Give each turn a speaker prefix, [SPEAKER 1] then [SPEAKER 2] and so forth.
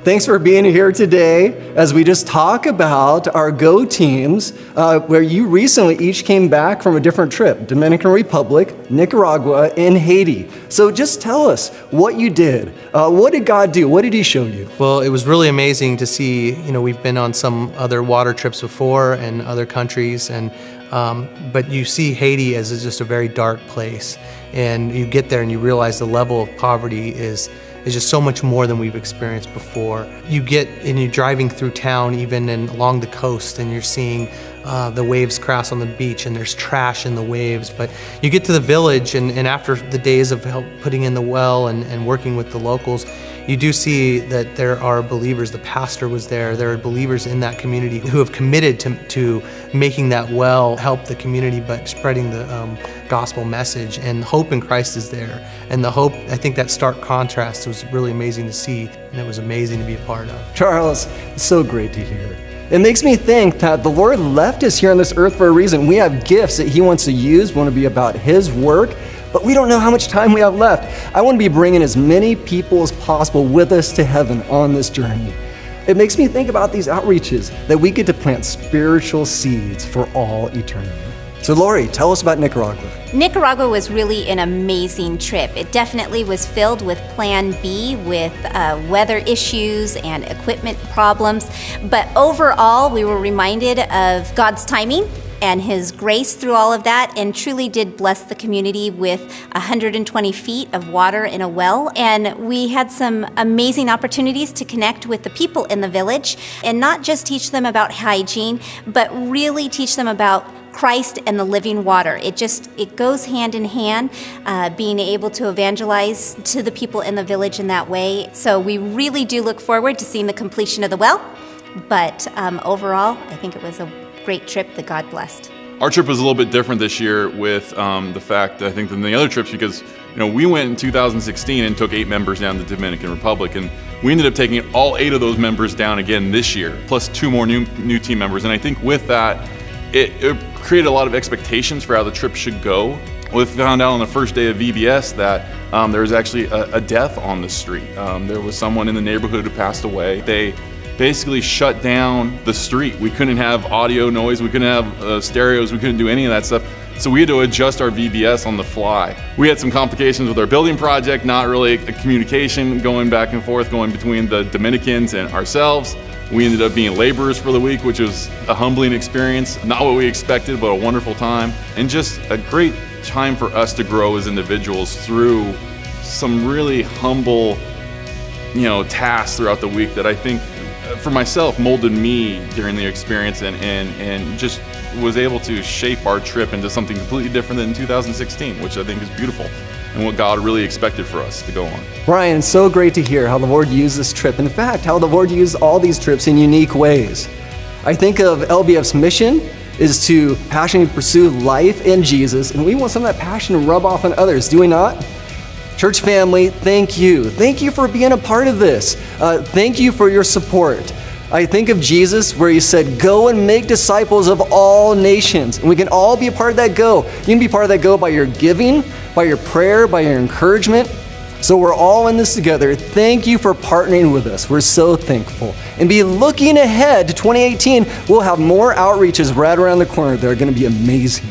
[SPEAKER 1] Thanks for being here today as we just talk about our Go teams, where you recently each came back from a different trip, Dominican Republic, Nicaragua, and Haiti. So just tell us what you did. What did God do? What did he show you?
[SPEAKER 2] Well, it was really amazing to see, we've been on some other water trips before in other countries, but you see Haiti as just a very dark place. And you get there and you realize the level of poverty is just so much more than we've experienced before. You're driving through town, even and along the coast, and you're seeing the waves crash on the beach, and there's trash in the waves. But you get to the village, and after the days of putting in the well and working with the locals, you do see that there are believers. The pastor was there. There are believers in that community who have committed to making that well help the community, but spreading the gospel message. And hope in Christ is there. And the hope, I think that stark contrast was really amazing to see, and it was amazing to be a part of.
[SPEAKER 1] Charles, it's so great to hear. It makes me think that the Lord left us here on this earth for a reason. We have gifts that he wants to use. We want to be about his work, but we don't know how much time we have left. I want to be bringing as many people as possible with us to heaven on this journey. It makes me think about these outreaches, that we get to plant spiritual seeds for all eternity. So Lori, tell us about Nicaragua.
[SPEAKER 3] Nicaragua was really an amazing trip. It definitely was filled with Plan B, with weather issues and equipment problems. But overall, we were reminded of God's timing and his grace through all of that, and truly did bless the community with 120 feet of water in a well. And we had some amazing opportunities to connect with the people in the village, and not just teach them about hygiene, but really teach them about Christ and the living water. It goes hand in hand, being able to evangelize to the people in the village in that way. So we really do look forward to seeing the completion of the well. But overall, I think it was a great trip that God blessed.
[SPEAKER 4] Our trip was a little bit different this year with the fact, I think, than the other trips, because we went in 2016 and took 8 members down to the Dominican Republic, and we ended up taking all 8 of those members down again this year, plus 2 more new team members. And I think with that, it created a lot of expectations for how the trip should go. We found out on the first day of VBS that there was actually a death on the street. There was someone in the neighborhood who passed away. They basically shut down the street. We couldn't have audio noise, we couldn't have stereos, we couldn't do any of that stuff. So we had to adjust our VBS on the fly. We had some complications with our building project, not really a communication going back and forth, going between the Dominicans and ourselves. We ended up being laborers for the week, which was a humbling experience. Not what we expected, but a wonderful time. And just a great time for us to grow as individuals through some really humble, tasks throughout the week that I think, for myself, molded me during the experience and just was able to shape our trip into something completely different than in 2016, which I think is beautiful and what God really expected for us to go on.
[SPEAKER 1] Brian, it's so great to hear how the Lord used this trip. In fact, how the Lord used all these trips in unique ways. I think of LBF's mission is to passionately pursue life in Jesus, and we want some of that passion to rub off on others, do we not? Church family, thank you. Thank you for being a part of this. Thank you for your support. I think of Jesus where he said, go and make disciples of all nations. And we can all be a part of that go. You can be part of that go by your giving, by your prayer, by your encouragement. So we're all in this together. Thank you for partnering with us. We're so thankful. And be looking ahead to 2018. We'll have more outreaches right around the corner that are going to be amazing.